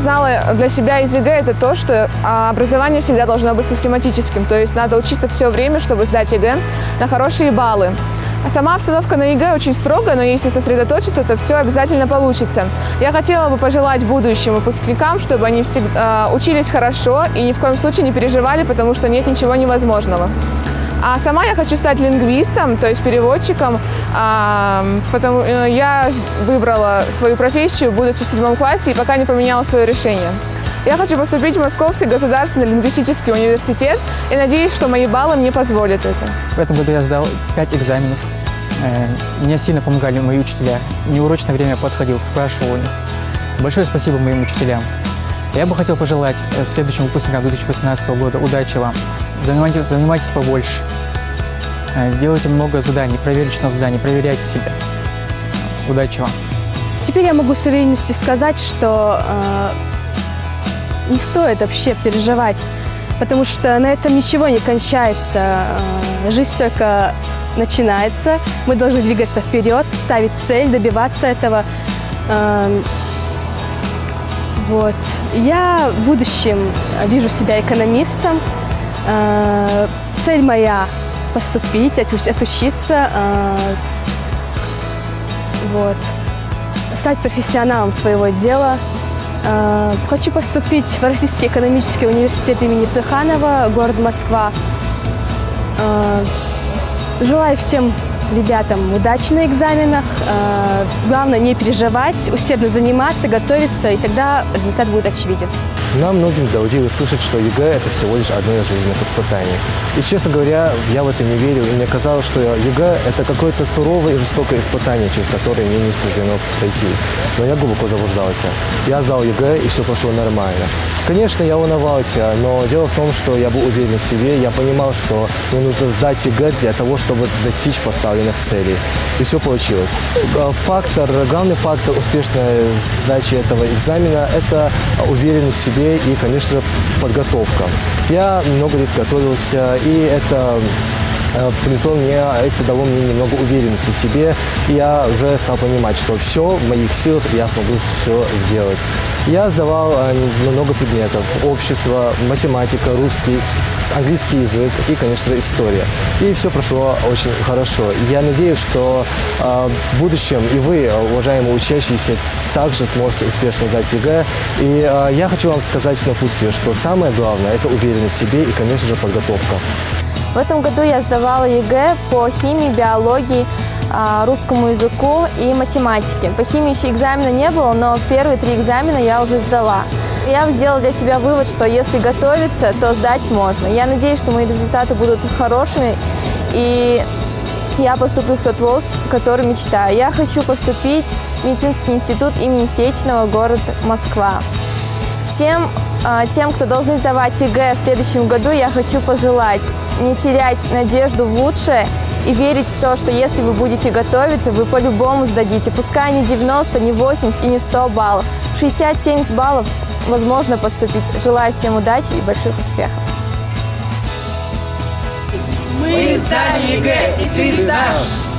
узнала для себя из ЕГЭ, это то, что образование всегда должно быть систематическим. То есть надо учиться все время, чтобы сдать ЕГЭ на хорошие баллы. Сама обстановка на ЕГЭ очень строгая, но если сосредоточиться, то все обязательно получится. Я хотела бы пожелать будущим выпускникам, чтобы они всегда учились хорошо и ни в коем случае не переживали, потому что нет ничего невозможного. А сама я хочу стать лингвистом, то есть переводчиком, потому я выбрала свою профессию, будучи в 7 классе, и пока не поменяла свое решение. Я хочу поступить в Московский государственный лингвистический университет и надеюсь, что мои баллы мне позволят это. В этом году я сдал 5 экзаменов. Мне сильно помогали мои учителя. В неурочное время подходил, спрашивал у них. Большое спасибо моим учителям. Я бы хотел пожелать следующим выпускникам 2018 года удачи вам. Занимайтесь побольше. Делайте много заданий, проверочных заданий, проверяйте себя. Удачи вам. Теперь я могу с уверенностью сказать, что не стоит вообще переживать, потому что на этом ничего не кончается. Жизнь только начинается. Мы должны двигаться вперед, ставить цель, добиваться этого. Вот. Я в будущем вижу себя экономистом. Цель моя – поступить, отучиться, вот. Стать профессионалом своего дела. Хочу поступить в Российский экономический университет имени Плеханова, город Москва. Желаю всем ребятам удачи на экзаменах. Главное не переживать, усердно заниматься, готовиться, и тогда результат будет очевиден. Нам многим доводилось слышать, что ЕГЭ – это всего лишь одно из жизненных испытаний. И, честно говоря, я в это не верил, и мне казалось, что ЕГЭ – это какое-то суровое и жестокое испытание, через которое мне не суждено пройти. Но я глубоко заблуждался. Я сдал ЕГЭ, и все прошло нормально. Конечно, я волновался, но дело в том, что я был уверен в себе, я понимал, что мне нужно сдать ЕГЭ для того, чтобы достичь поставленных целей. И все получилось. Главный фактор успешной сдачи этого экзамена – это уверенность в себе и, конечно же, подготовка. Я много лет готовился, и это дало мне немного уверенности в себе, и я уже стал понимать, что все в моих силах, я смогу все сделать. Я сдавал много предметов: общество, математика, русский, английский язык и, конечно же, история. И все прошло очень хорошо. Я надеюсь, что в будущем и вы, уважаемые учащиеся, также сможете успешно сдать ЕГЭ. И я хочу вам сказать в напутствие, что самое главное – это уверенность в себе и, конечно же, подготовка. В этом году я сдавала ЕГЭ по химии, биологии, русскому языку и математике. По химии еще экзамена не было, но первые 3 экзамена я уже сдала. Я сделала для себя вывод, что если готовиться, то сдать можно. Я надеюсь, что мои результаты будут хорошими, и я поступлю в тот вуз, который мечтаю. Я хочу поступить в медицинский институт имени Сеченова, город Москва. Всем тем, кто должны сдавать ЕГЭ в следующем году, я хочу пожелать не терять надежду в лучшее и верить в то, что если вы будете готовиться, вы по-любому сдадите. Пускай не 90, не 80 и не 100 баллов. 60-70 баллов возможно поступить. Желаю всем удачи и больших успехов. Мы сдали ЕГЭ, и ты сдашь!